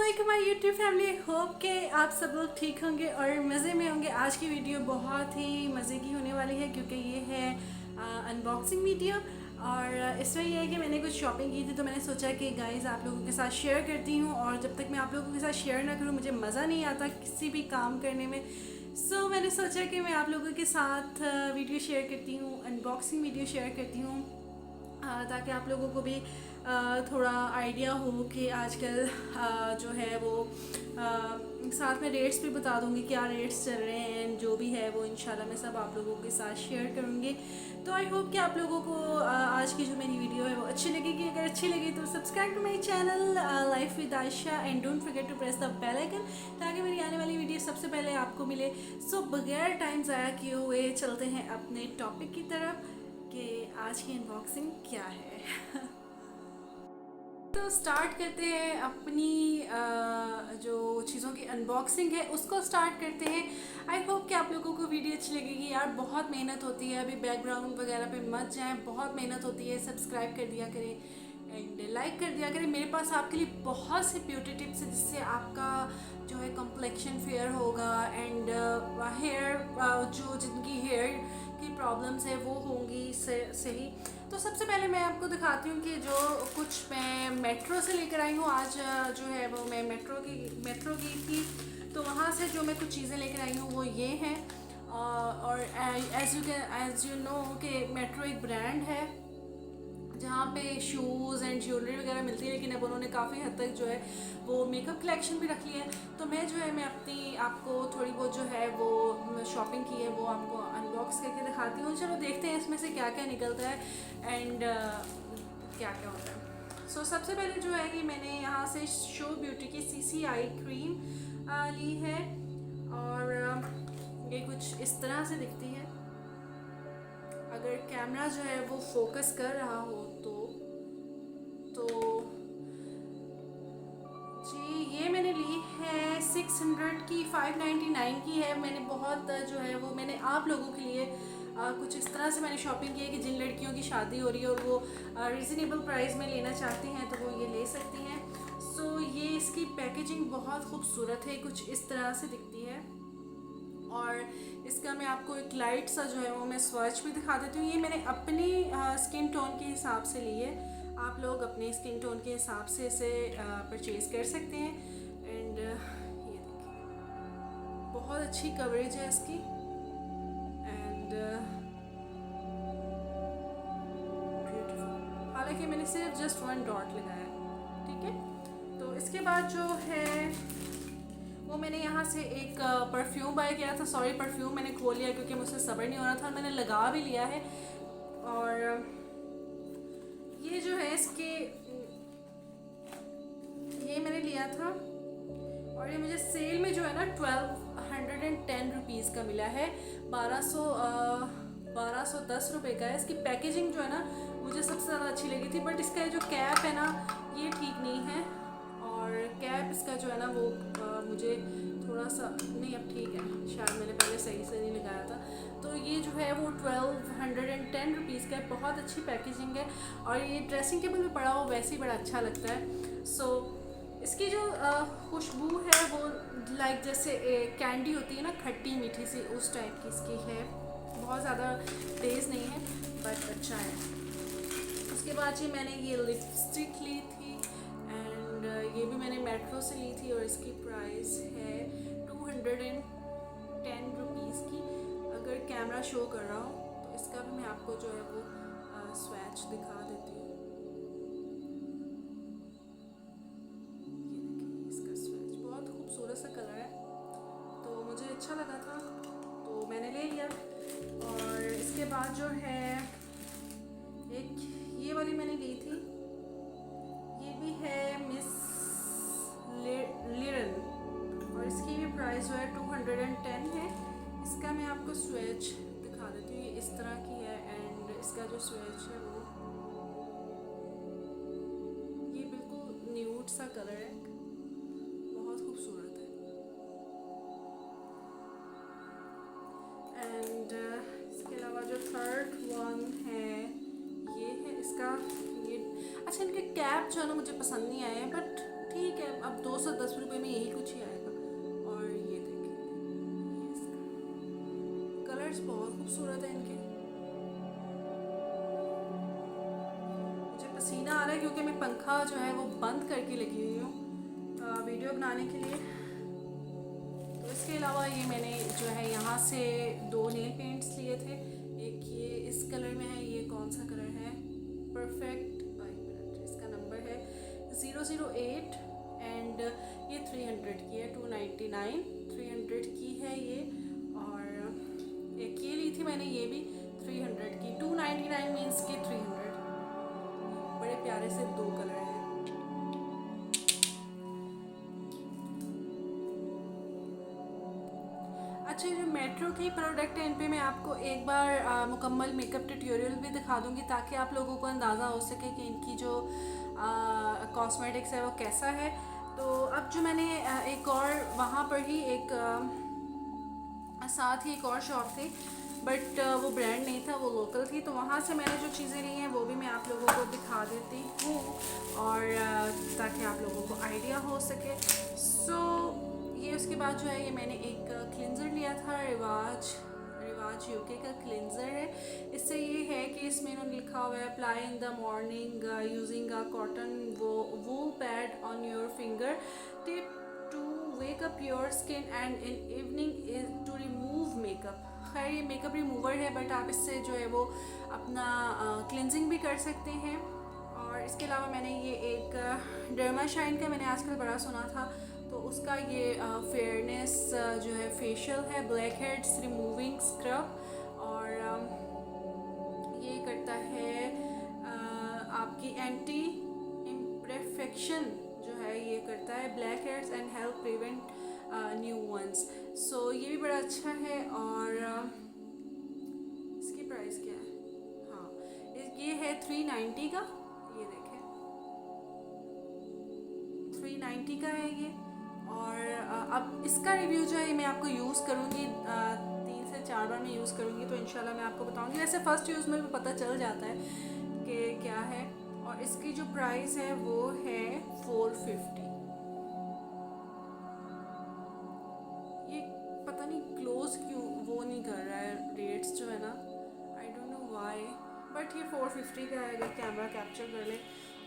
वालेकुम my YouTube family. Hope के आप सब लोग ठीक होंगे और मज़े में होंगे। आज की वीडियो बहुत ही मज़े की होने वाली है क्योंकि ये है अनबॉक्सिंग वीडियो। और इसमें यह है कि मैंने कुछ शॉपिंग की थी तो मैंने सोचा कि गाइस आप लोगों के साथ शेयर करती हूँ। और जब तक मैं आप लोगों के साथ शेयर ना करूँ मुझे मज़ा नहीं आता किसी भी काम करने में। सो मैंने सोचा कि मैं आप लोगों के साथ वीडियो शेयर करती हूँ, अनबॉक्सिंग वीडियो शेयर करती हूँ, ताकि आप लोगों को भी थोड़ा आइडिया हो कि आजकल जो है वो साथ में रेट्स भी बता दूँगी, क्या रेट्स चल रहे हैं, जो भी है वो इंशाल्लाह मैं सब आप लोगों के साथ शेयर करूँगी। तो आई होप कि आप लोगों को आज की जो मेरी वीडियो है वो अच्छी लगेगी। अगर अच्छी लगी तो subscribe to my channel life with Ayesha and don't forget to press the bell icon ताकि मेरी आने वाली वीडियो सबसे पहले आपको मिले। सो बगैर टाइम ज़ाया किए हुए चलते हैं अपने टॉपिक की तरफ कि आज की अनबॉक्सिंग क्या है। तो स्टार्ट करते हैं अपनी जो चीज़ों की अनबॉक्सिंग है उसको स्टार्ट करते हैं। आई होप कि आप लोगों को वीडियो अच्छी लगेगी। यार बहुत मेहनत होती है, अभी बैकग्राउंड वगैरह पे मत जाएं, बहुत मेहनत होती है। सब्सक्राइब कर दिया करें एंड लाइक कर दिया करें। मेरे पास आपके लिए बहुत से ब्यूटी टिप्स है जिससे आपका जो है कम्प्लेक्शन फेयर होगा एंड हेयर जो जिनकी हेयर की प्रॉब्लम्स है वो होंगी सही। तो सबसे पहले मैं आपको दिखाती हूँ कि जो कुछ मैं मेट्रो से लेकर आई हूँ आज जो है वो मैं मेट्रो की थी तो वहाँ से जो मैं कुछ चीज़ें लेकर आई हूँ वो ये हैं। और एज यू नो कि मेट्रो एक ब्रांड है जहाँ पे शूज़ एंड ज्वेलरी वगैरह मिलती है, लेकिन अब उन्होंने काफ़ी हद तक जो है वो मेकअप कलेक्शन भी रख लिया है। तो मैं जो है मैं अपनी आपको थोड़ी बहुत जो है वो शॉपिंग की है वो आपको अनबॉक्स करके दिखाती हूँ। चलो देखते हैं इसमें से क्या क्या निकलता है एंड क्या क्या होता है। सो सबसे पहले जो है कि मैंने यहाँ से शो ब्यूटी की CCI क्रीम ली है और ये कुछ इस तरह से दिखती है। अगर कैमरा जो है वो फोकस कर रहा हो तो जी ये मैंने ली है 600 की, 599 की है। मैंने बहुत जो है वो मैंने आप लोगों के लिए कुछ इस तरह से मैंने शॉपिंग की है कि जिन लड़कियों की शादी हो रही है और वो रिजनेबल प्राइस में लेना चाहती हैं तो वो ये ले सकती हैं। सो ये इसकी पैकेजिंग बहुत खूबसूरत है, कुछ इस तरह से दिखती है। और इसका मैं आपको एक लाइट सा जो है वो मैं स्वॉच भी दिखा देती हूँ। ये मैंने अपनी स्किन टोन के हिसाब से ली है, आप लोग अपने स्किन टोन के हिसाब से इसे परचेज़ कर सकते हैं। एंड ये देखिए बहुत अच्छी कवरेज है इसकी एंड ब्यूटीफुल। हालांकि मैंने सिर्फ जस्ट 1 डॉट लगाया है, ठीक है। तो इसके बाद जो है वो मैंने यहाँ से एक परफ्यूम बाय किया था। सॉरी परफ्यूम मैंने खोल लिया क्योंकि मुझसे सब्र नहीं हो रहा था और मैंने लगा भी लिया है। और ये जो है इसके ये मैंने लिया था और ये मुझे सेल में जो है ना 1210 रुपीज़ का मिला है। 1210 रुपये का है। इसकी पैकेजिंग जो है ना मुझे सबसे ज़्यादा अच्छी लगी थी, बट इसका जो कैप है ना ये ठीक नहीं है और कैप इसका जो है ना वो मुझे थोड़ा सा नहीं, अब ठीक है, शायद मैंने पहले सही से नहीं लगाया था। तो ये जो है वो 1210 रुपीज़ का है। बहुत अच्छी पैकेजिंग है और ये ड्रेसिंग टेबल में पड़ा हो वैसे ही बड़ा अच्छा लगता है। सो इसकी जो खुशबू है वो लाइक जैसे कैंडी होती है ना, खट्टी मीठी सी, उस टाइप की इसकी है। बहुत ज़्यादा तेज़ नहीं है बट अच्छा है। उसके बाद जी मैंने ये लिपस्टिक ली थी एंड ये भी मैंने मेट्रो से ली थी और इसकी प्राइस है 210 रुपीज़ की। अगर कैमरा शो कर रहा हो तो इसका भी मैं आपको जो है वो स्वैच दिखा देती हूँ। इसका स्वैच बहुत खूबसूरत सा कलर है तो मुझे अच्छा लगा था तो मैंने ले लिया। और इसके बाद जो है एक ये वाली मैंने ली थी, ये भी है मिस लिरन और इसकी भी प्राइस जो है 210 है। इसका मैं आपको स्विच दिखा देती हूँ, ये इस तरह की है एंड इसका जो स्विच है वो ये बिल्कुल न्यूड सा कलर है, बहुत खूबसूरत है। एंड इसके अलावा जो थर्ड वन है ये है इसका ये अच्छा, इनके कैप जो है ना मुझे पसंद नहीं आए हैं बट ठीक है, अब अब 210 रुपये में यही कुछ ही आएगा। और ये देखिए, कलर्स बहुत खूबसूरत है इनके। मुझे पसीना आ रहा है क्योंकि मैं पंखा जो है वो बंद करके लगी हुई हूँ वीडियो बनाने के लिए। तो इसके अलावा ये मैंने जो है यहाँ से 2 नेल पेंट्स लिए थे। एक ये इस कलर में है, ये कौन सा कलर है, परफेक्ट, इसका नंबर है 008 एंड ये 300 की है, 299 300 की है ये। और एक ये ली थी मैंने, ये भी 300 की, 299 मीन्स के 300। बड़े प्यारे से 2 कलर हैं। अच्छा, जो मेट्रो की प्रोडक्ट है इन पे मैं आपको एक बार मुकम्मल मेकअप ट्यूटोरियल भी दिखा दूंगी ताकि आप लोगों को अंदाज़ा हो सके कि इनकी जो कॉस्मेटिक्स है वो कैसा है। तो अब जो मैंने एक और वहाँ पर ही एक साथ ही एक और शॉप थी, बट वो ब्रांड नहीं था, वो लोकल थी। तो वहाँ से मैंने जो चीज़ें ली हैं वो भी मैं आप लोगों को दिखा देती हूँ और ताकि आप लोगों को आइडिया हो सके। सो ये उसके बाद जो है ये मैंने एक क्लिंजर लिया था, रिवाज यूके का क्लिंजर है। इससे ये है कि इसमें इन्होंने लिखा हुआ है apply in the morning using a cotton wool pad on your finger tip to wake up your skin and in evening is to remove makeup. खैर ये मेकअप रिमूवर है, बट आप इससे जो है वो अपना क्लिनजिंग भी कर सकते हैं। और इसके अलावा मैंने ये एक डर्मा शाइन का मैंने आजकल बड़ा सुना था, तो उसका ये फेयरनेस जो है फेशियल है, ब्लैक हेड्स रिमूविंग स्क्रब। और ये करता है आपकी एंटी इम्परफेक्शन जो है, ये करता है blackheads and help prevent new ones. So ये भी बड़ा अच्छा है। और इसकी प्राइस क्या है, हाँ ये है 390 का, ये देखें 390 का है ये। और अब इसका रिव्यू जो है मैं आपको यूज़ करूँगी, 3 से 4 बार मैं यूज़ करूँगी तो इंशाल्लाह मैं आपको बताऊँगी। वैसे फ़र्स्ट यूज़ में भी पता चल जाता है कि क्या है। और इसकी जो प्राइस है वो है 450। ये पता नहीं क्लोज क्यों वो नहीं कर रहा है, रेट्स जो है ना, I don't know why, but ये 450 का है अगर कैमरा कैप्चर कर ले।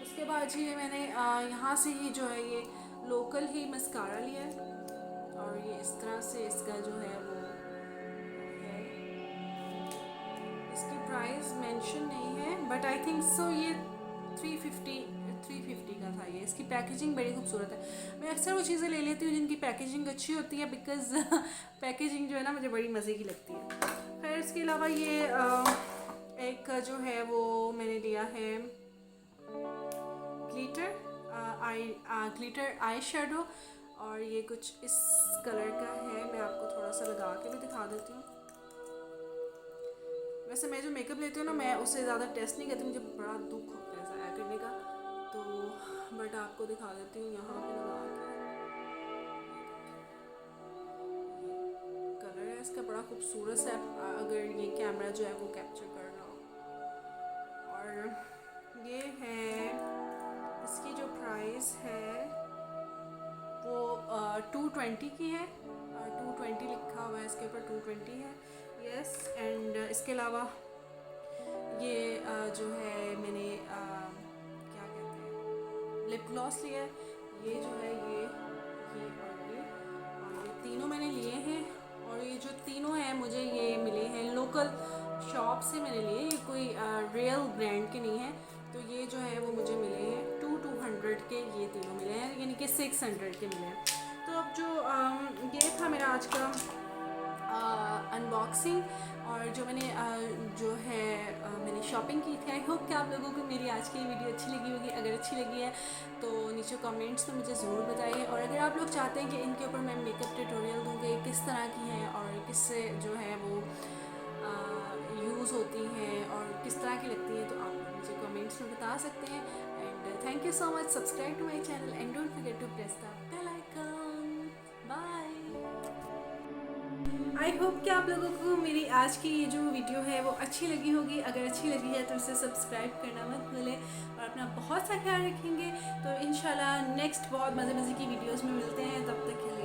उसके बाद ये मैंने यहाँ से ही जो है ये लोकल ही मस्कारा लिया है। और ये इस तरह से इसका जो है वो है, इसकी प्राइस मेंशन नहीं है, बट आई थिंक सो ये 350 का था ये। इसकी पैकेजिंग बड़ी खूबसूरत है। मैं अक्सर वो चीज़ें ले लेती हूँ जिनकी पैकेजिंग अच्छी होती है, बिकॉज़ पैकेजिंग जो है ना मुझे बड़ी मज़े की लगती है। फिर इसके अलावा ये एक जो है वो मैंने लिया है ग्लिटर आई शेडो। और ये कुछ इस कलर का है, मैं आपको थोड़ा सा लगा के भी दिखा देती हूँ। वैसे मैं जो मेकअप लेती हूँ ना, मैं उससे ज़्यादा टेस्ट नहीं करती, मुझे बड़ा दुख होता है ज़ाया करने का, तो बट आपको दिखा देती हूँ यहाँ पे लगा के। कलर है इसका बड़ा खूबसूरत सा, अगर ये कैमरा जो है वो कैप्चर कर रहा हो। और ये है, इसकी जो प्राइस है वो 220 की है, 220 लिखा हुआ है इसके ऊपर, 220 है, यस। एंड इसके अलावा ये जो है मैंने क्या कहते हैं लिप ग्लॉस लिया है। ये जो है ये और ये तीनों मैंने लिए हैं। और ये जो तीनों हैं मुझे ये मिले हैं लोकल शॉप से मैंने लिए, ये कोई रियल ब्रांड के नहीं है। तो ये जो है वो मुझे मिले हैं 200 के, ये तीनों मिले हैं, यानी कि 600 के मिले हैं। तो अब जो ये था मेरा आज का अनबॉक्सिंग, और जो मैंने जो है मैंने शॉपिंग की थी। आई होप कि आप लोगों को मेरी आज की वीडियो अच्छी लगी होगी। अगर अच्छी लगी है तो नीचे कमेंट्स में मुझे ज़रूर बताइए। और अगर आप लोग चाहते हैं कि इनके ऊपर मैं मेकअप ट्यूटोरियल दूँ कि किस तरह की हैं और किससे जो है वो यूज़ होती हैं और किस तरह की लगती हैं, तो आप मुझे कमेंट्स में बता सकते हैं। And thank you so much, subscribe to my channel and don't forget to press the bell icon. Bye. I hope कि आप लोगों को मेरी आज की ये जो वीडियो है वो अच्छी लगी होगी। अगर अच्छी लगी है तो इसे सब्सक्राइब करना मत भूलें और अपना बहुत सा ख्याल रखेंगे। तो इंशाल्लाह नेक्स्ट बहुत मज़े मज़े की वीडियोस में मिलते हैं, तब तक के लिए